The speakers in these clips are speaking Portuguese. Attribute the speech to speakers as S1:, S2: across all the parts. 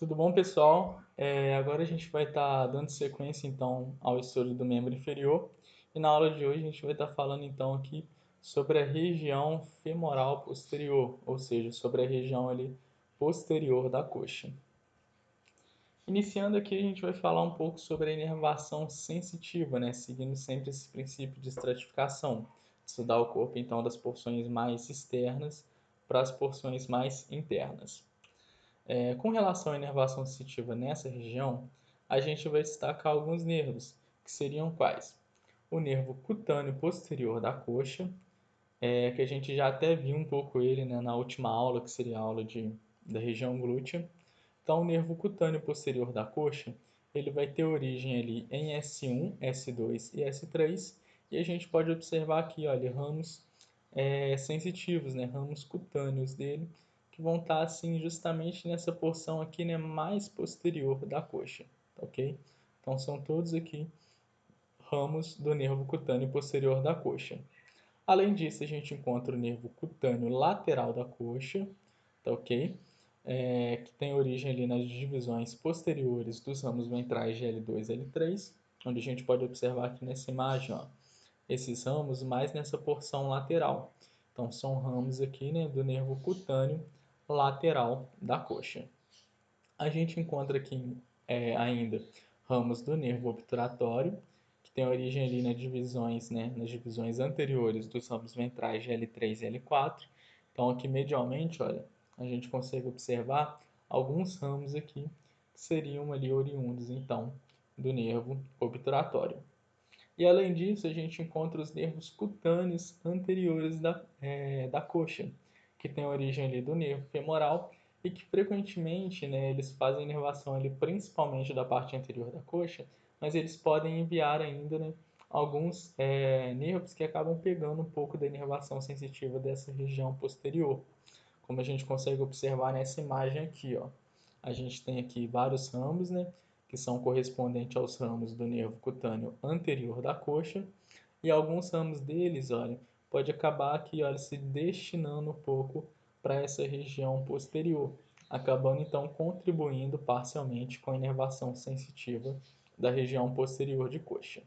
S1: Tudo bom, pessoal? Agora a gente vai estar dando sequência então ao estudo do membro inferior e na aula de hoje a gente vai estar falando então aqui sobre a região femoral posterior, ou seja, sobre a região ali posterior da coxa. Iniciando aqui a gente vai falar um pouco sobre a inervação sensitiva, né? Seguindo sempre esse princípio de estratificação, estudar o corpo então das porções mais externas para as porções mais internas. Com relação à inervação sensitiva nessa região, a gente vai destacar alguns nervos, que seriam quais? O nervo cutâneo posterior da coxa, que a gente já até viu um pouco ele, né, na última aula, que seria a aula da região glútea. Então, o nervo cutâneo posterior da coxa, ele vai ter origem ali em S1, S2 e S3, e a gente pode observar aqui, olha, ramos sensitivos, né, ramos cutâneos dele, que vão estar assim justamente nessa porção aqui, né, mais posterior da coxa, ok? Então são todos aqui ramos do nervo cutâneo posterior da coxa. Além disso, a gente encontra o nervo cutâneo lateral da coxa, tá ok? Que tem origem ali nas divisões posteriores dos ramos ventrais de L2 e L3, onde a gente pode observar aqui nessa imagem, ó, esses ramos mais nessa porção lateral. Então, são ramos aqui, né, do nervo cutâneo lateral da coxa. A gente encontra aqui ainda ramos do nervo obturatório, que tem origem ali nas divisões anteriores dos ramos ventrais de L3 e L4. Então, aqui medialmente, olha, a gente consegue observar alguns ramos aqui que seriam ali oriundos, então, do nervo obturatório. E além disso, a gente encontra os nervos cutâneos anteriores da coxa, que tem origem ali do nervo femoral e que frequentemente, né, eles fazem inervação ali principalmente da parte anterior da coxa, mas eles podem enviar ainda, né, alguns nervos que acabam pegando um pouco da inervação sensitiva dessa região posterior, como a gente consegue observar nessa imagem aqui, ó. A gente tem aqui vários ramos, né, que são correspondentes aos ramos do nervo cutâneo anterior da coxa, e alguns ramos deles, olha, pode acabar aqui, olha, se destinando um pouco para essa região posterior, acabando então contribuindo parcialmente com a inervação sensitiva da região posterior de coxa.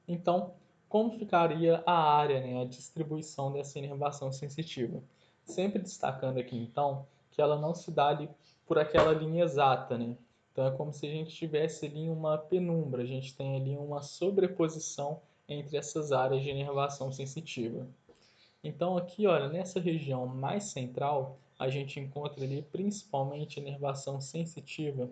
S1: Então, como ficaria a área, né, a distribuição dessa inervação sensitiva? Sempre destacando aqui, então, que ela não se dá ali por aquela linha exata, né? Então, é como se a gente tivesse ali uma penumbra, a gente tem ali uma sobreposição entre essas áreas de inervação sensitiva. Então, aqui, olha, nessa região mais central, a gente encontra ali principalmente a inervação sensitiva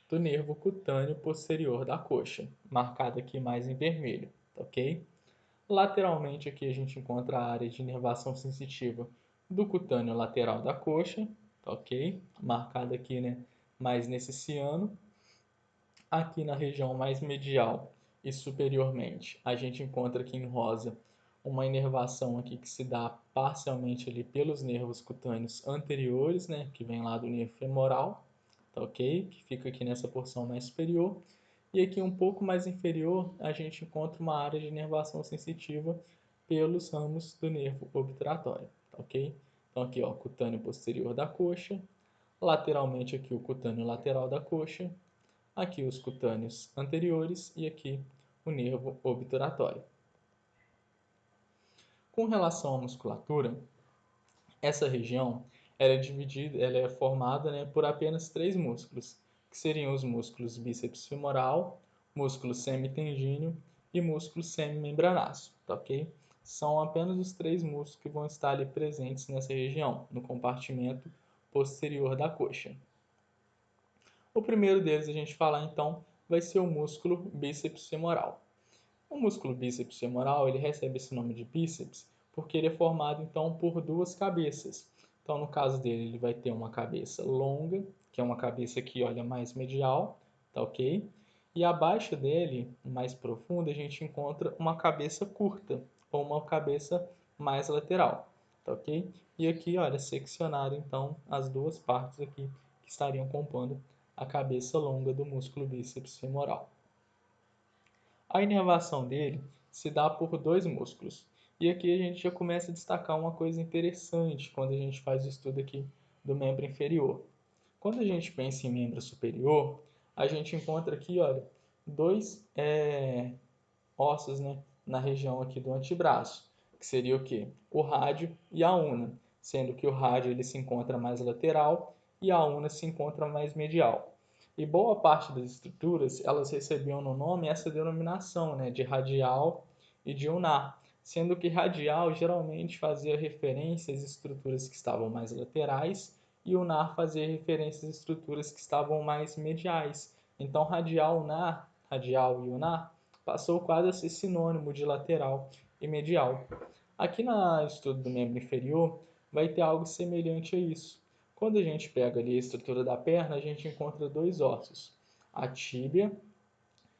S1: do nervo cutâneo posterior da coxa, marcado aqui mais em vermelho, tá ok? Lateralmente aqui a gente encontra a área de inervação sensitiva do cutâneo lateral da coxa, tá ok? Marcada aqui, né, mais nesse ciano. Aqui na região mais medial e superiormente, a gente encontra aqui em rosa uma inervação aqui que se dá parcialmente ali pelos nervos cutâneos anteriores, né, que vem lá do nervo femoral, tá ok? Que fica aqui nessa porção mais superior. E aqui um pouco mais inferior, a gente encontra uma área de inervação sensitiva pelos ramos do nervo obturatório, tá ok? Então aqui, ó, cutâneo posterior da coxa, lateralmente aqui o cutâneo lateral da coxa, aqui os cutâneos anteriores e aqui o nervo obturatório. Com relação à musculatura, essa região ela é formada, né, por apenas três músculos, que seriam os músculos bíceps femoral, músculo semitendíneo e músculo semimembranaço, tá ok? São apenas os três músculos que vão estar ali presentes nessa região, no compartimento posterior da coxa. O primeiro deles a gente falar então vai ser o músculo bíceps femoral. O músculo bíceps femoral, ele recebe esse nome de bíceps porque ele é formado então por duas cabeças. Então, no caso dele, ele vai ter uma cabeça longa, que é uma cabeça que olha mais medial, tá ok? E abaixo dele, mais profunda, a gente encontra uma cabeça curta, ou uma cabeça mais lateral, tá ok? E aqui, olha, seccionado então as duas partes aqui que estariam compondo a cabeça longa do músculo bíceps femoral. A inervação dele se dá por dois músculos. E aqui a gente já começa a destacar uma coisa interessante quando a gente faz o estudo aqui do membro inferior. Quando a gente pensa em membro superior, a gente encontra aqui, olha, dois ossos, né, na região aqui do antebraço, que seria o quê? O rádio e a una, sendo que o rádio ele se encontra mais lateral e a una se encontra mais medial. E boa parte das estruturas, elas recebiam no nome essa denominação, né, de radial e de unar, sendo que radial geralmente fazia referência às estruturas que estavam mais laterais e unar fazia referência às estruturas que estavam mais mediais. Então, radial e unar, passou quase a ser sinônimo de lateral e medial. Aqui no estudo do membro inferior, vai ter algo semelhante a isso. Quando a gente pega ali a estrutura da perna, a gente encontra dois ossos, a tíbia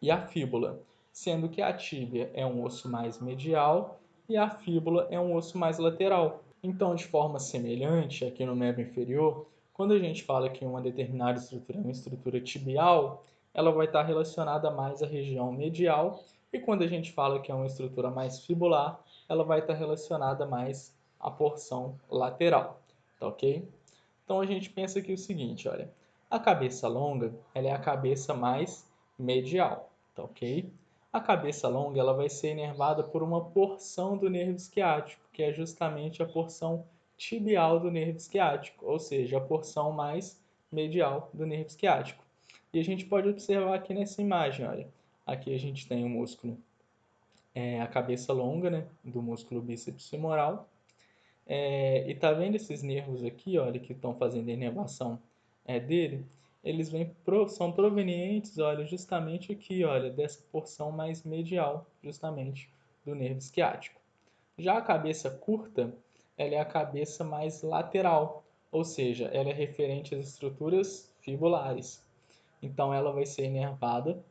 S1: e a fíbula, sendo que a tíbia é um osso mais medial e a fíbula é um osso mais lateral. Então, de forma semelhante, aqui no membro inferior, quando a gente fala que uma determinada estrutura é uma estrutura tibial, ela vai estar relacionada mais à região medial, e quando a gente fala que é uma estrutura mais fibular, ela vai estar relacionada mais à porção lateral, tá ok? Então a gente pensa aqui o seguinte, olha, a cabeça longa, ela é a cabeça mais medial, tá ok? A cabeça longa, ela vai ser inervada por uma porção do nervo esquiático, que é justamente a porção tibial do nervo esquiático, ou seja, a porção mais medial do nervo esquiático. E a gente pode observar aqui nessa imagem, olha, aqui a gente tem o músculo, a cabeça longa, né, do músculo bíceps femoral, e tá vendo esses nervos aqui, olha, que estão fazendo a inervação dele? Eles são provenientes, olha, justamente aqui, olha, dessa porção mais medial, justamente, do nervo esquiático. Já a cabeça curta, ela é a cabeça mais lateral, ou seja, ela é referente às estruturas fibulares. Então, ela vai ser inervada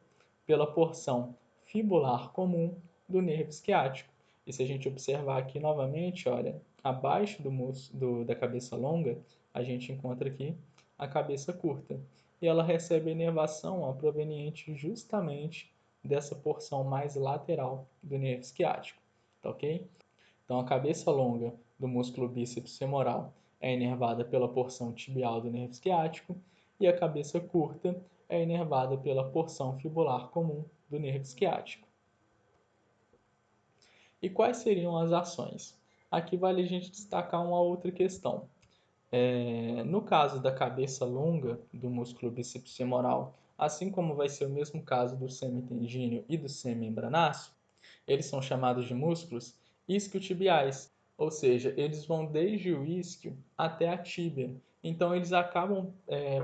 S1: pela porção fibular comum do nervo esquiático. E se a gente observar aqui novamente, olha, abaixo da cabeça longa, a gente encontra aqui a cabeça curta. E ela recebe a inervação proveniente justamente dessa porção mais lateral do nervo esquiático. Tá ok? Então, a cabeça longa do músculo bíceps femoral é inervada pela porção tibial do nervo esquiático e a cabeça curta é inervada pela porção fibular comum do nervo esquiático. E quais seriam as ações? Aqui vale a gente destacar uma outra questão. No caso da cabeça longa do músculo bíceps femoral, assim como vai ser o mesmo caso do semitendíneo e do semimembranáceo, eles são chamados de músculos isquiotibiais, ou seja, eles vão desde o isquio até a tíbia. Então, eles acabam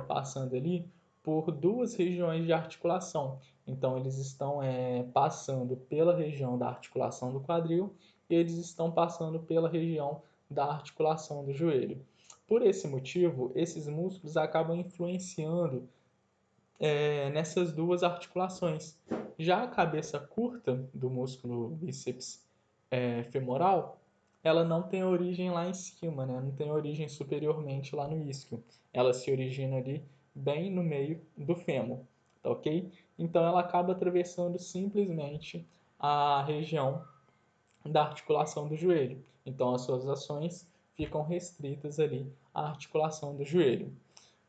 S1: passando ali por duas regiões de articulação. Então, eles estão passando pela região da articulação do quadril e eles estão passando pela região da articulação do joelho. Por esse motivo, esses músculos acabam influenciando nessas duas articulações. Já a cabeça curta do músculo bíceps femoral, ela não tem origem lá em cima, né? Não tem origem superiormente lá no isquio. Ela se origina ali bem no meio do fêmur, tá ok? Então ela acaba atravessando simplesmente a região da articulação do joelho. Então as suas ações ficam restritas ali à articulação do joelho.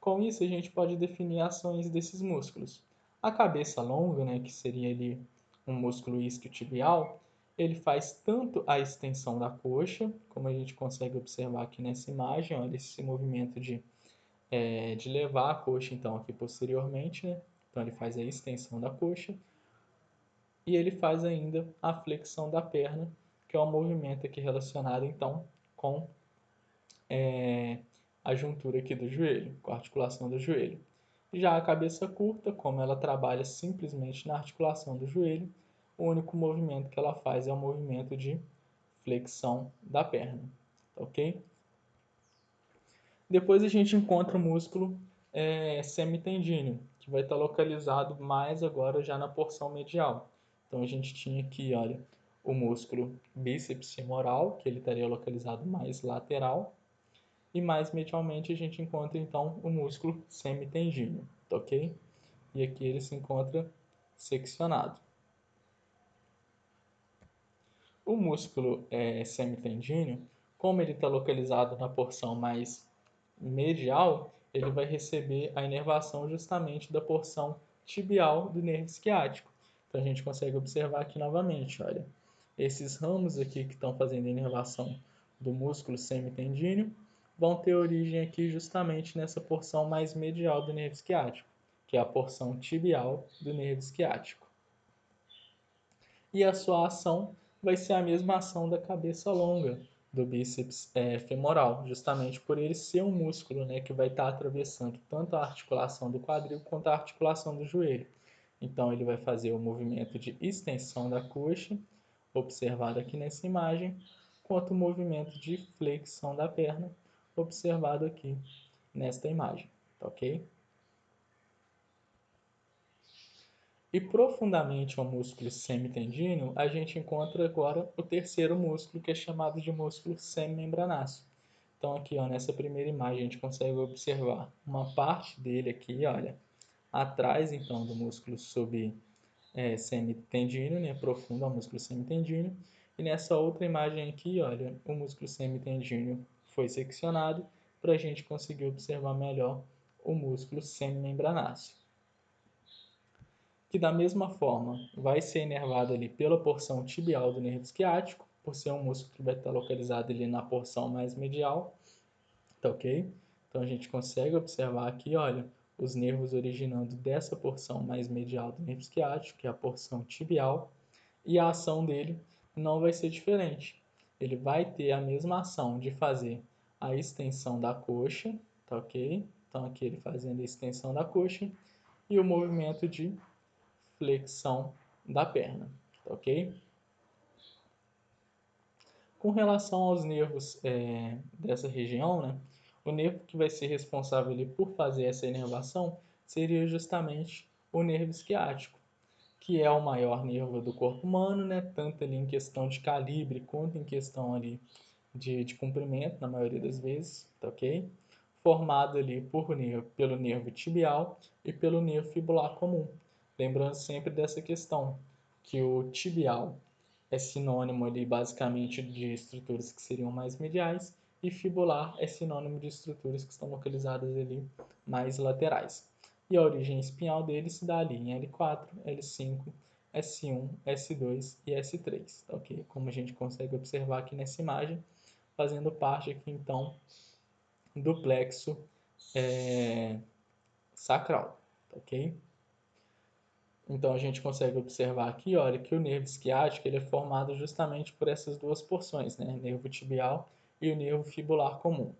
S1: Com isso, a gente pode definir ações desses músculos. A cabeça longa, né, que seria ali um músculo isquiotibial, ele faz tanto a extensão da coxa, como a gente consegue observar aqui nessa imagem, olha, esse movimento de levar a coxa então aqui posteriormente, né? Então ele faz a extensão da coxa e ele faz ainda a flexão da perna, que é um movimento aqui relacionado então com a juntura aqui do joelho, com a articulação do joelho. Já a cabeça curta, como ela trabalha simplesmente na articulação do joelho, o único movimento que ela faz é o movimento de flexão da perna, ok? Depois a gente encontra o músculo semitendíneo, que vai estar localizado mais agora já na porção medial. Então a gente tinha aqui, olha, o músculo bíceps femoral, que ele estaria localizado mais lateral, e mais medialmente a gente encontra então o músculo semitendíneo, tá ok? E aqui ele se encontra seccionado. O músculo semitendíneo, como ele está localizado na porção mais medial, ele vai receber a inervação justamente da porção tibial do nervo esquiático. Então a gente consegue observar aqui novamente, olha, esses ramos aqui que estão fazendo a inervação do músculo semitendíneo vão ter origem aqui justamente nessa porção mais medial do nervo esquiático, que é a porção tibial do nervo esquiático. E a sua ação vai ser a mesma ação da cabeça longa do bíceps femoral, justamente por ele ser um músculo, né, que vai estar atravessando tanto a articulação do quadril quanto a articulação do joelho. Então ele vai fazer o movimento de extensão da coxa, observado aqui nessa imagem, quanto o movimento de flexão da perna, observado aqui nesta imagem, tá ok? E profundamente ao músculo semitendíneo, a gente encontra agora o terceiro músculo, que é chamado de músculo semimembranáceo. Então aqui, ó, nessa primeira imagem, a gente consegue observar uma parte dele aqui, olha, atrás então do músculo semitendíneo, né, profundo ao músculo semitendíneo. E nessa outra imagem aqui, olha, o músculo semitendíneo foi seccionado para a gente conseguir observar melhor o músculo semimembranáceo, que da mesma forma vai ser inervado ali pela porção tibial do nervo esquiático, por ser um músculo que vai estar localizado ali na porção mais medial, tá ok? Então a gente consegue observar aqui, olha, os nervos originando dessa porção mais medial do nervo esquiático, que é a porção tibial, e a ação dele não vai ser diferente. Ele vai ter a mesma ação de fazer a extensão da coxa, tá ok? Então aqui ele fazendo a extensão da coxa e o movimento de flexão da perna, tá ok? Com relação aos nervos dessa região, né, o nervo que vai ser responsável ali por fazer essa inervação seria justamente o nervo esquiático, que é o maior nervo do corpo humano, né, tanto ali em questão de calibre quanto em questão ali de comprimento, na maioria das vezes, tá ok? Formado ali pelo nervo tibial e pelo nervo fibular comum. Lembrando sempre dessa questão, que o tibial é sinônimo ali basicamente de estruturas que seriam mais mediais e fibular é sinônimo de estruturas que estão localizadas ali mais laterais. E a origem espinhal dele se dá ali em L4, L5, S1, S2 e S3, tá ok? Como a gente consegue observar aqui nessa imagem, fazendo parte aqui então do plexo sacral, tá ok? Então a gente consegue observar aqui, olha, que o nervo esquiático ele é formado justamente por essas duas porções, né? Nervo tibial e o nervo fibular comum.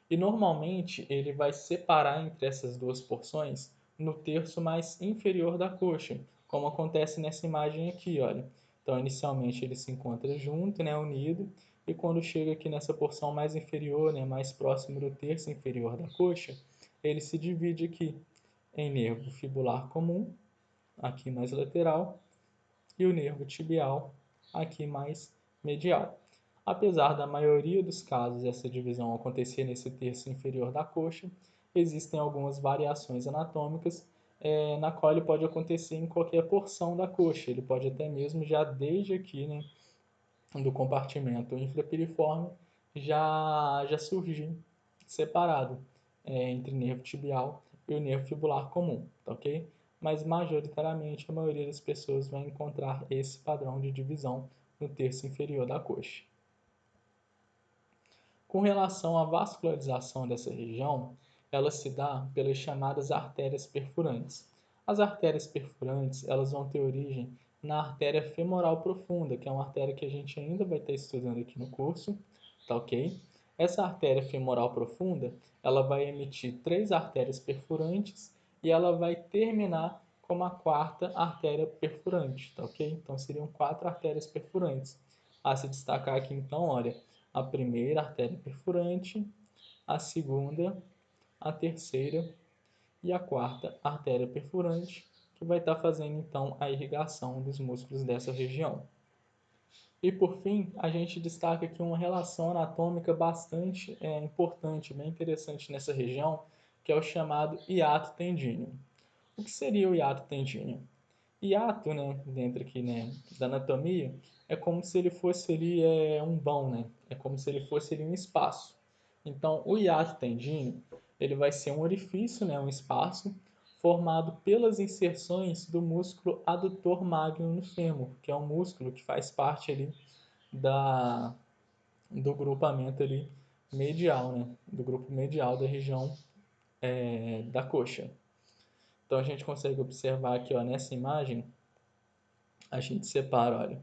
S1: E normalmente ele vai separar entre essas duas porções no terço mais inferior da coxa, como acontece nessa imagem aqui, olha. Então inicialmente ele se encontra junto, né, unido, e quando chega aqui nessa porção mais inferior, né, mais próximo do terço inferior da coxa, ele se divide aqui em nervo fibular comum, aqui mais lateral, e o nervo tibial, aqui mais medial. Apesar da maioria dos casos essa divisão acontecer nesse terço inferior da coxa, existem algumas variações anatômicas na qual ele pode acontecer em qualquer porção da coxa. Ele pode até mesmo já desde aqui, né, do compartimento infrapiriforme, já surgir separado entre nervo tibial e o nervo fibular comum, tá ok? Mas majoritariamente a maioria das pessoas vai encontrar esse padrão de divisão no terço inferior da coxa. Com relação à vascularização dessa região, ela se dá pelas chamadas artérias perfurantes. As artérias perfurantes, elas vão ter origem na artéria femoral profunda, que é uma artéria que a gente ainda vai estar estudando aqui no curso, tá ok? Essa artéria femoral profunda, ela vai emitir 3 artérias perfurantes e ela vai terminar como a quarta artéria perfurante, tá ok? Então seriam 4 artérias perfurantes. A se destacar aqui então, olha, a primeira artéria perfurante, a segunda, a terceira e a quarta artéria perfurante, que vai estar fazendo então a irrigação dos músculos dessa região. E por fim, a gente destaca aqui uma relação anatômica bastante importante, bem interessante nessa região, que é o chamado hiato tendíneo. O que seria o hiato tendíneo? Hiato, né, dentro aqui, né, da anatomia, é como se ele fosse ali um vão, né? É como se ele fosse ali um espaço. Então, o hiato tendíneo, ele vai ser um orifício, né, um espaço, formado pelas inserções do músculo adutor magno no fêmur, que é um músculo que faz parte ali da, do grupamento ali medial, né, do grupo medial da região da coxa. Então a gente consegue observar aqui, ó, nessa imagem, a gente separa, olha,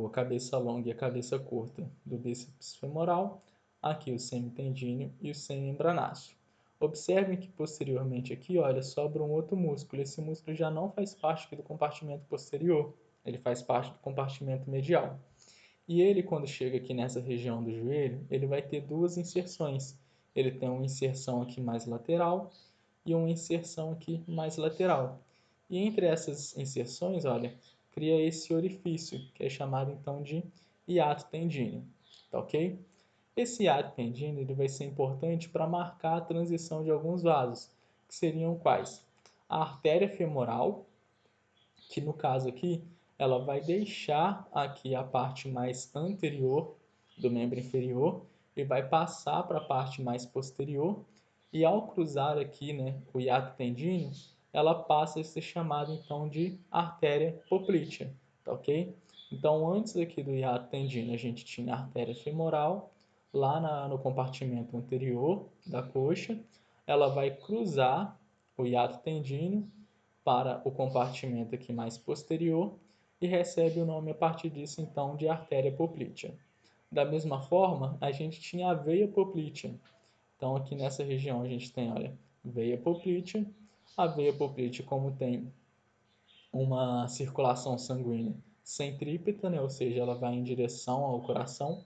S1: a cabeça longa e a cabeça curta do bíceps femoral, aqui o semitendíneo e o semimembranáceo. Observem que posteriormente aqui, olha, sobra um outro músculo. Esse músculo já não faz parte aqui do compartimento posterior, ele faz parte do compartimento medial. E ele, quando chega aqui nessa região do joelho, ele vai ter duas inserções. Ele tem uma inserção aqui mais lateral e uma inserção aqui mais lateral. E entre essas inserções, olha, cria esse orifício, que é chamado então de hiato tendíneo, tá ok? Esse hiato tendíneo ele vai ser importante para marcar a transição de alguns vasos, que seriam quais? A artéria femoral, que no caso aqui, ela vai deixar aqui a parte mais anterior do membro inferior e vai passar para a parte mais posterior, e ao cruzar aqui, né, o hiato tendíneo, ela passa a ser chamada então de artéria poplítea, tá ok? Então, antes aqui do hiato tendíneo, a gente tinha a artéria femoral, lá no compartimento anterior da coxa, ela vai cruzar o hiato tendíneo para o compartimento aqui mais posterior e recebe o nome a partir disso então de artéria poplítea. Da mesma forma, a gente tinha a veia poplítea. Então aqui nessa região a gente tem, olha, veia poplítea. A veia poplítea, como tem uma circulação sanguínea centrípeta, né, ou seja, ela vai em direção ao coração,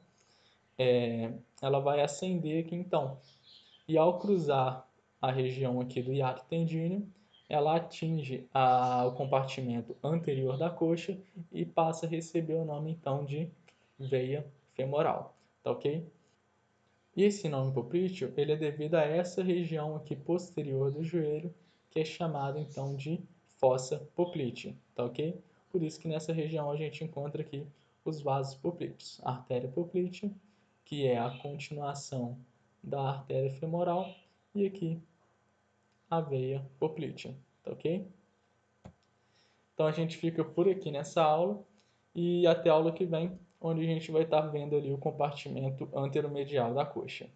S1: ela vai ascender aqui então. E ao cruzar a região aqui do hiato tendíneo, ela atinge o compartimento anterior da coxa e passa a receber o nome então de veia femoral, tá ok? E esse nome poplíteo, ele é devido a essa região aqui posterior do joelho, que é chamada então de fossa poplítea, tá ok? Por isso que nessa região a gente encontra aqui os vasos poplíteos, a artéria poplítea, que é a continuação da artéria femoral, e aqui a veia poplítea, tá ok? Então a gente fica por aqui nessa aula e até a aula que vem, onde a gente vai estar vendo ali o compartimento anteromedial da coxa.